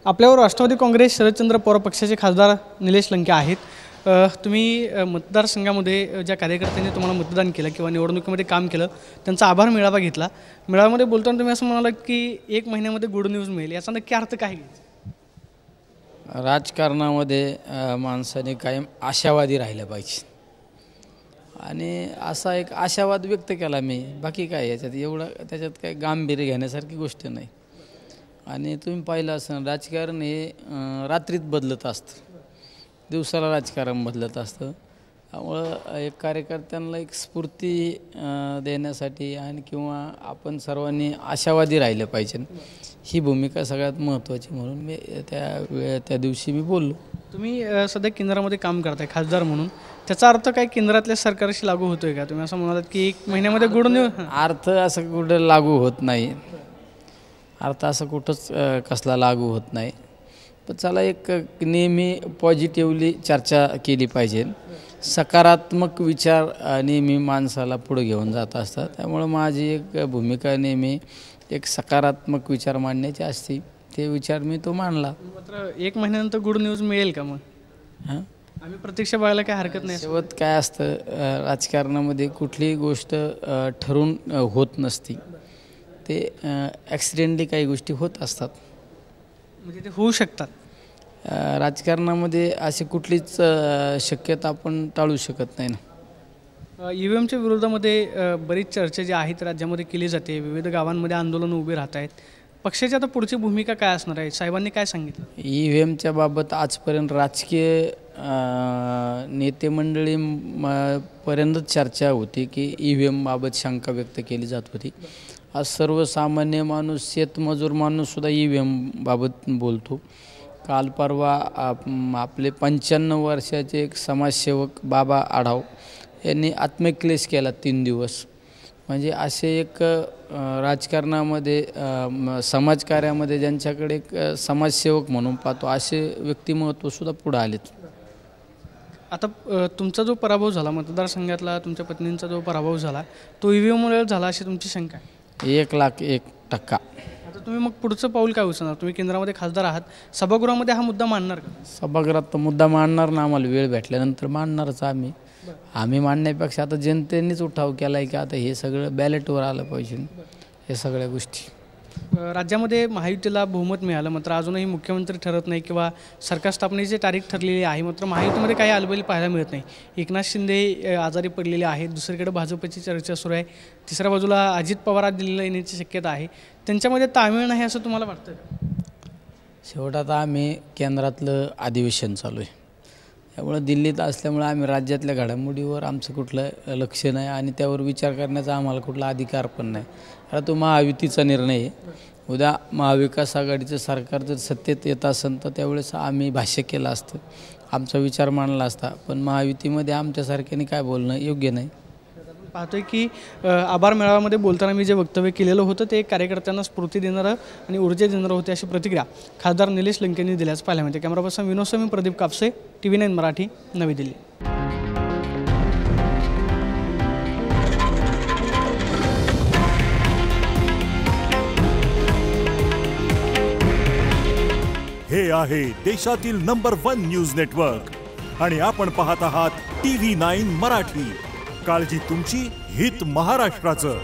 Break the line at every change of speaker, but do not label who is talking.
आपल्यावर राष्ट्रवादी काँग्रेस शरदचंद्र पवार पक्षाचे खासदार निलेश लंके आहेत। तुम्ही मतदारसंघामध्ये ज्या कार्यकर्त्यांनी तुम्हाला मतदान केलं किंवा निवडणुकीमध्ये काम केलं त्यांचा आभार मेळावा घेतला। मेळाव्यामध्ये बोलताना तुम्ही असं म्हणालात की 1 महिन्यामध्ये गुड न्यूज मिळेल, याचा नक्की अर्थ काय आहे?
राजकारणामध्ये माणसाने कायम आशावादी राहिलं पाहिजे आणि असा एक आशावाद व्यक्त केला मी। बाकी काय याच्यात एवढं त्याच्यात काय गांभीर्य घेण्यासारखी गोष्ट नाही। आणि तुम्ही पाहिलं असं राजकारण हे रात्रीत बदलत असतं, दिवसाला राजकारण बदलत असतं। त्यामुळं एक कार्यकर्त्यांना एक स्फूर्ती देण्यासाठी आणि किंवा आपण सर्वांनी आशावादी राहिलं पाहिजे, ही भूमिका सगळ्यात महत्त्वाची म्हणून मी त्या दिवशी मी बोललो।
तुम्ही सध्या केंद्रामध्ये काम करताय खासदार म्हणून, त्याचा अर्थ काय केंद्रातल्या सरकारशी लागू होतोय का? तुम्ही असं म्हणालात की 1 महिन्यामध्ये गुड न्यूज।
अर्थ असं कुठं लागू होत नाही, अर्थ असं कुठंच कसला लागू होत नाही। पण चला एक नेहमी पॉझिटिव्हली चर्चा केली पाहिजे, सकारात्मक विचार नेहमी माणसाला पुढे घेऊन जात असतात। त्यामुळे माझी एक भूमिका नेहमी एक सकारात्मक विचार मांडण्याची असते, ते विचार मी तो मांडला।
मात्र 1 महिन्यानंतर गुड न्यूज मिळेल का? मग आम्ही प्रतीक्षा बघायला काय हरकत नाही।
शेवट काय असतं, राजकारणामध्ये कुठलीही गोष्ट ठरून होत नसती, ते ॲक्सिडेंटली काही गोष्टी होत असतात,
म्हणजे ते होऊ शकतात।
राजकारणामध्ये अशी कुठलीच शक्यता आपण टाळू शकत नाही ना।
EVMच्या विरोधामध्ये बरीच चर्चा जी आहेत राज्यामध्ये केली जाते, विविध गावांमध्ये आंदोलन उभे राहत आहेत। पक्षाची आता पुढची भूमिका काय असणार आहे? साहेबांनी काय सांगितलं?
EVMच्या बाबत आजपर्यंत राजकीय नेते मंडळी पर्यंत चर्चा होती की EVM बाबत शंका व्यक्त केली जात होती। आज सर्वसामान्य माणूस, शेतमजूर माणूससुद्धा EVM बाबत बोलतो। काल परवा आपले 95 वर्षाचे एक समाजसेवक बाबा आढाव यांनी आत्मक्लेश केला 3 दिवस। म्हणजे असे एक राजकारणामध्ये समाजकार्यामध्ये ज्यांच्याकडे एक समाजसेवक म्हणून पाहतो असे व्यक्तिमत्वसुद्धा पुढे आलेत।
आता तुमचा जो पराभव झाला मतदारसंघातला, तुमच्या पत्नींचा जो पराभव झाला तो EVMमुळे झाला अशी तुमची शंका आहे?
1,01,000%।
आता तुम्ही मग पुढचं पाऊल काय उचलणार? तुम्ही केंद्रामध्ये खासदार आहात, सभागृहामध्ये हा मुद्दा मांडणार का?
सभागृहात तर मुद्दा मांडणार ना, आम्हाला वेळ भेटल्यानंतर मांडणारच आम्ही मांडण्यापेक्षा आता जनतेनेच उठाव केला आहे की आता हे सगळं बॅलेटवर आलं पाहिजे, हे सगळ्या गोष्टी।
राज्यामध्ये महायुतीला बहुमत मिळालं, मात्र अजूनही मुख्यमंत्री ठरत नाही किंवा सरकार स्थापनेची तारीख ठरलेली आहे, मात्र महायुतीमध्ये काही आलबेल पाहायला मिळत नाही। एकनाथ शिंदे आजारी पडलेले आहेत, दुसरीकडे भाजपची चर्चा सुरू आहे, तिसऱ्या बाजूला अजित पवार दिल्लीला येण्याची शक्यता आहे। त्यांच्यामध्ये ताळमेळ नाही असं तुम्हाला वाटतं?
शेवट आता आम्ही केंद्रातलं अधिवेशन चालू आहे, त्यामुळे दिल्लीत असल्यामुळे आम्ही राज्यातल्या घडामोडीवर आमचं कुठलं लक्ष नाही आणि त्यावर विचार करण्याचा आम्हाला कुठला अधिकार पण नाही। आता तो महायुतीचा निर्णय आहे। उद्या महाविकास आघाडीचं सरकार जर सत्तेत येत असेल तर त्यावेळेस आम्ही भाष्य केलं असतं, आमचा विचार मांडला असता, पण महायुतीमध्ये आमच्यासारख्याने काय बोलणं योग्य नाही।
पाहतोय की आभार मेळाव्यामध्ये बोलताना मी जे वक्तव्य केलेलं होतं ते कार्यकर्त्यांना स्फूर्ती देणारं आणि ऊर्जा देणारं होते, अशी प्रतिक्रिया खासदार निलेश लंकेंनी दिल्याचं पाहायला मिळते। कॅमेरा पर्सन विनोद स्वामी, प्रदीप कापसे, TV9 मराठी, नवी दिल्ली।
हे आहे देशातील नंबर 1 न्यूज नेटवर्क आणि आपण पाहत आहात TV9 मराठी। काळजी तुमची, हित महाराष्ट्राचं।